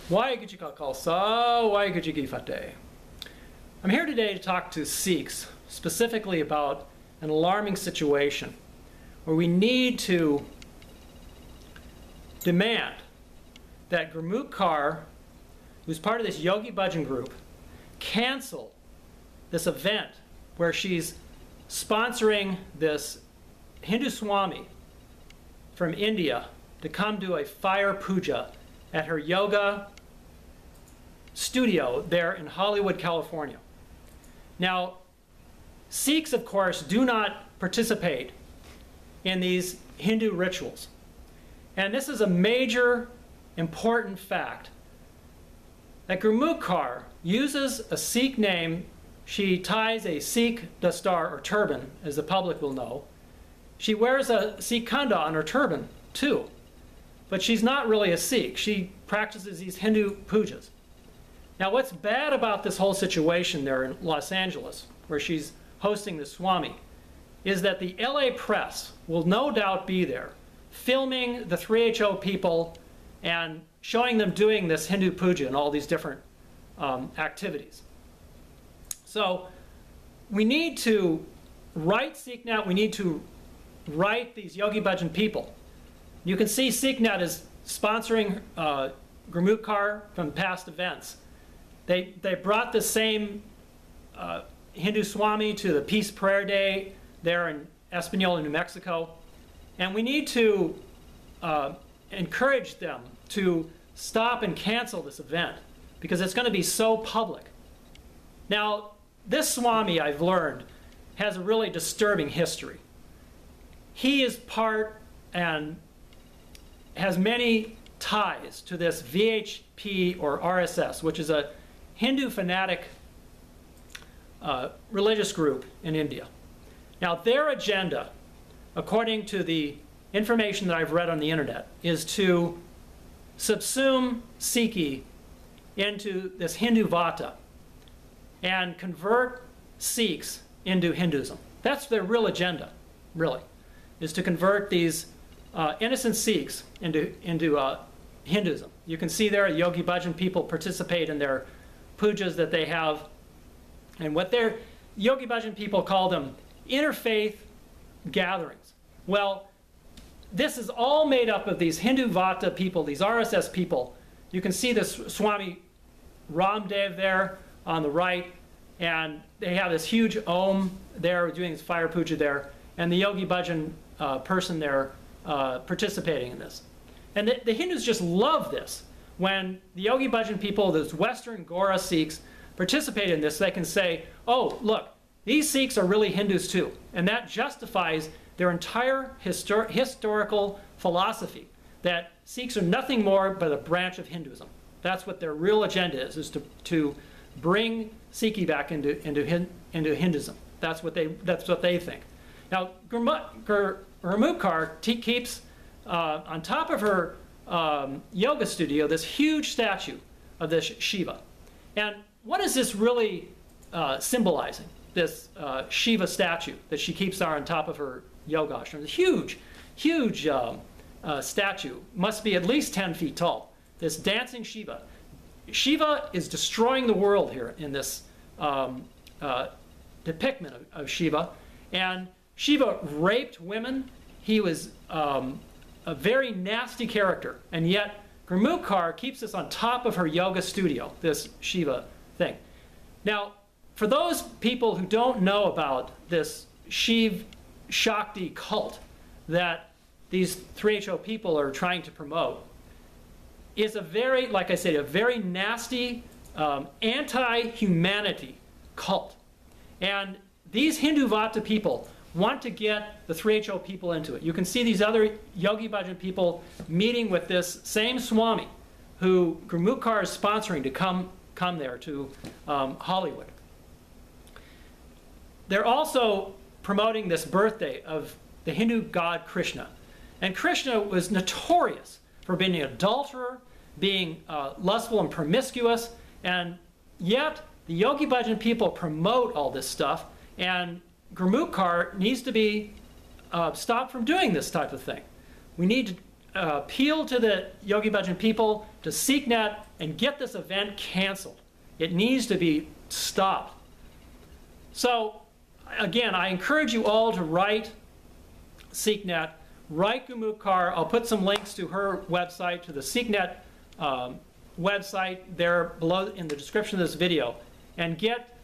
Yogi Bhajan Khalsa, Yogi Bhajan. I'm here today to talk to Sikhs, specifically about an alarming situation where we need to demand that Gurmukh Kaur, who's part of this Yogi Bhajan group, cancel this event where she's sponsoring this Hindu Swami from India to come do a fire puja at her yoga studio there in Hollywood, California. Now, Sikhs, of course, do not participate in these Hindu rituals. And this is a major, important fact that Gurmukh Kaur uses a Sikh name. She ties a Sikh dastar, or turban, as the public will know. She wears a Sikh khanda on her turban, too. But she's not really a Sikh. She practices these Hindu pujas. Now, what's bad about this whole situation there in Los Angeles, where she's hosting the Swami, is that the LA press will no doubt be there, filming the 3HO people and showing them doing this Hindu puja and all these different activities. So we need to write SikhNet, we need to write these Yogi Bhajan people. You can see SikhNet is sponsoring Gurmukh Kaur from past events. They brought the same Hindu Swami to the Peace Prayer Day there in Espanola, New Mexico. And we need to encourage them to stop and cancel this event because it's going to be so public. Now, this Swami, I've learned, has a really disturbing history. He is part and has many ties to this VHP or RSS, which is a Hindu fanatic religious group in India. Now, their agenda, according to the information that I've read on the internet, is to subsume Sikhi into this Hindu Vata and convert Sikhs into Hinduism. That's their real agenda, really, is to convert these innocent Sikhs into Hinduism. You can see there Yogi Bhajan people participate in their pujas that they have, and what their Yogi Bhajan people call them interfaith gatherings. Well, this is all made up of these Hindu Vata people, these RSS people. You can see this Swami Ramdev there on the right, and they have this huge Om there doing this fire puja there, and the Yogi Bhajan person there participating in this. And the Hindus just love this. When the Yogi Bhajan people, those Western Gora Sikhs, participate in this, they can say, oh, look, these Sikhs are really Hindus too. And that justifies their entire historical philosophy, that Sikhs are nothing more but a branch of Hinduism. That's what their real agenda is to bring Sikhi back into Hinduism. That's what they think. Now, Gurmukh Kaur keeps on top of her yoga studio this huge statue of this Shiva. And what is this really symbolizing, this Shiva statue that she keeps there on top of her yoga ashram? It's a huge, huge statue, must be at least 10 feet tall, this dancing Shiva. Shiva is destroying the world here in this depiction of Shiva. And Shiva raped women. He was a very nasty character, and yet Gurmukh Kaur keeps this on top of her yoga studio, this Shiva thing. Now, for those people who don't know about this Shiv Shakti cult that these 3HO people are trying to promote, is a very, like I said, a very nasty, anti-humanity cult. And these Hindu Vata people want to get the 3HO people into it. You can see these other Yogi Bhajan people meeting with this same Swami who Gurmukh Kaur is sponsoring to come there to Hollywood. They're also promoting this birthday of the Hindu god Krishna. And Krishna was notorious for being an adulterer, being lustful and promiscuous, and yet the Yogi Bhajan people promote all this stuff, and Gurmukh Kaur needs to be stopped from doing this type of thing. We need appeal to the Yogi Bhajan people, to SikhNet, and get this event canceled. It needs to be stopped. So, again, I encourage you all to write SikhNet, write Gurmukh Kaur. I'll put some links to her website, to the SikhNet website there below in the description of this video, and get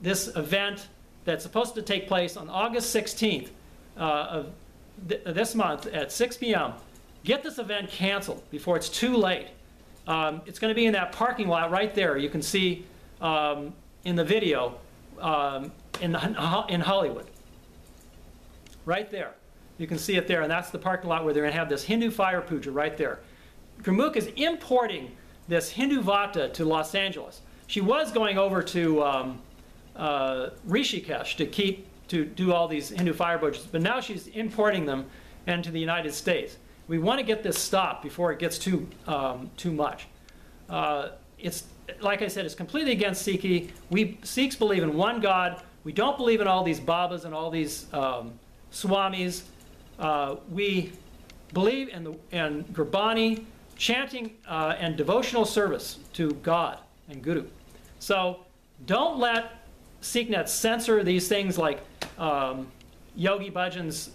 this event that's supposed to take place on August 16th of this month at 6 p.m. Get this event canceled before it's too late. It's going to be in that parking lot right there. You can see in the video in Hollywood. Right there. You can see it there, and that's the parking lot where they're going to have this Hindu fire puja right there. Gurmukh is importing this Hindu Vata to Los Angeles. She was going over to Rishikesh to do all these Hindu fire pujas, but now she's importing them into the United States. We want to get this stopped before it gets too much. It's, like I said, it's completely against Sikhi. We Sikhs believe in one God. We don't believe in all these Babas and all these Swamis. We believe in Gurbani, chanting and devotional service to God and Guru. So don't let SikhNet censor these things like Yogi Bhajan's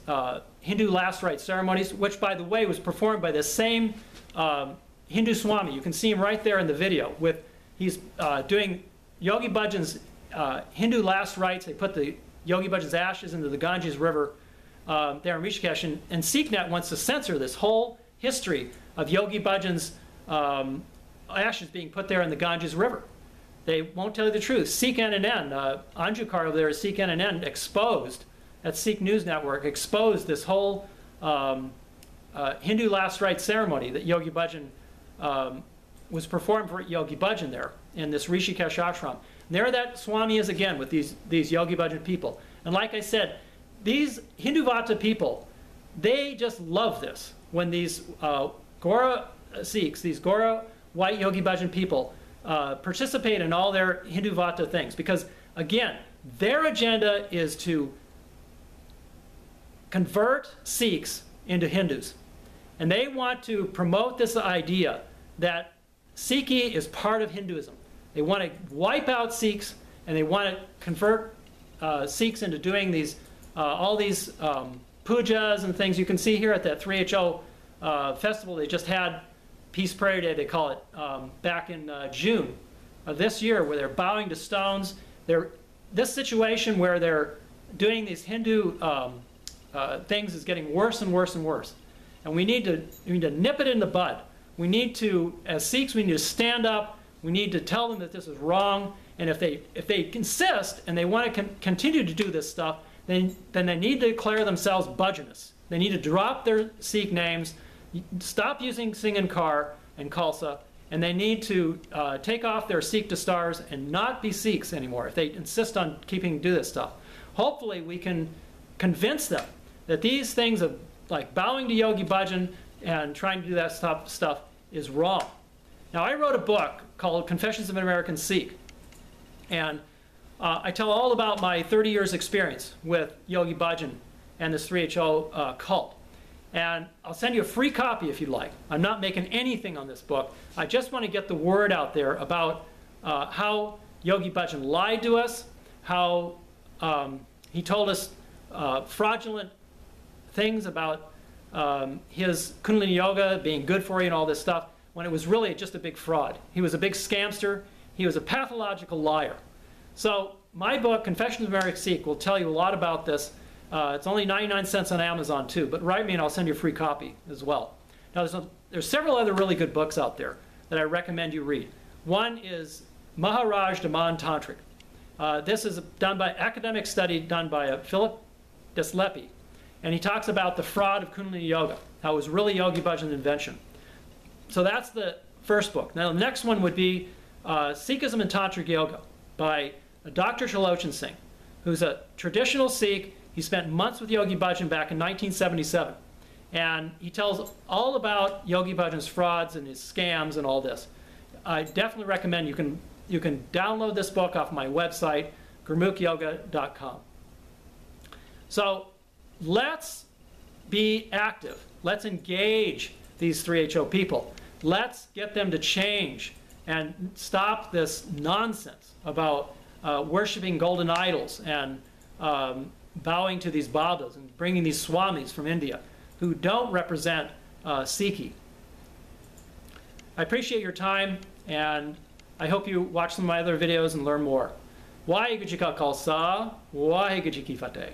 Hindu last rite ceremonies, which, by the way, was performed by the same Hindu Swami. You can see him right there in the video. He's doing Yogi Bhajan's Hindu last rites. They put the Yogi Bhajan's ashes into the Ganges River there in Rishikesh. And SikhNet wants to censor this whole history of Yogi Bhajan's ashes being put there in the Ganges River. They won't tell you the truth. Sikh NNN, Anjukar over there at Sikh NNN exposed, at Sikh News Network, exposed this whole Hindu last rite ceremony that Yogi Bhajan was performed for Yogi Bhajan there in this Rishikesh ashram. And there that Swami is again with these Yogi Bhajan people. And like I said, these Hindu Vata people, they just love this. When these Gora Sikhs, these Gora white Yogi Bhajan people, participate in all their Hindu Vata things. Because, again, their agenda is to convert Sikhs into Hindus. And they want to promote this idea that Sikhi is part of Hinduism. They want to wipe out Sikhs, and they want to convert Sikhs into doing these all these pujas and things. You can see here at that 3HO festival they just had, Peace Prayer Day, they call it, back in June of this year, where they're bowing to stones. This situation where they're doing these Hindu things is getting worse and worse and worse. And we need to nip it in the bud. We need to, as Sikhs, we need to stand up. We need to tell them that this is wrong. And if they insist and they want to continue to do this stuff, then they need to declare themselves Bhajanis. They need to drop their Sikh names, stop using Singh and Kar and Khalsa, and they need to take off their Sikh dastars and not be Sikhs anymore if they insist on do this stuff. Hopefully we can convince them that these things of like bowing to Yogi Bhajan and trying to do that stuff is wrong. Now, I wrote a book called Confessions of an American Sikh, and I tell all about my 30 years experience with Yogi Bhajan and this 3HO cult. And I'll send you a free copy if you'd like. I'm not making anything on this book. I just want to get the word out there about how Yogi Bhajan lied to us, how he told us fraudulent things about his Kundalini Yoga being good for you and all this stuff, when it was really just a big fraud. He was a big scamster. He was a pathological liar. So my book, Confessions of an American Sikh, will tell you a lot about this. It's only 99 cents on Amazon too, but write me and I'll send you a free copy as well. Now there's several other really good books out there that I recommend you read. One is Maharaj Daman Tantric. This is done by academic study done by Philip Deslepi, and he talks about the fraud of Kundalini Yoga, how it was really Yogi Bhajan's invention. So that's the first book. Now the next one would be Sikhism and Tantric Yoga by Dr. Shalochan Singh, who's a traditional Sikh. He spent months with Yogi Bhajan back in 1977. And he tells all about Yogi Bhajan's frauds and his scams and all this. I definitely recommend you can download this book off my website, gurmukhyoga.com. So let's be active. Let's engage these 3HO people. Let's get them to change and stop this nonsense about worshiping golden idols and bowing to these babas and bringing these swamis from India who don't represent Sikhi. I appreciate your time, and I hope you watch some of my other videos and learn more. Waheguru Ji Ka Khalsa, Waheguru Ji Ki Fateh.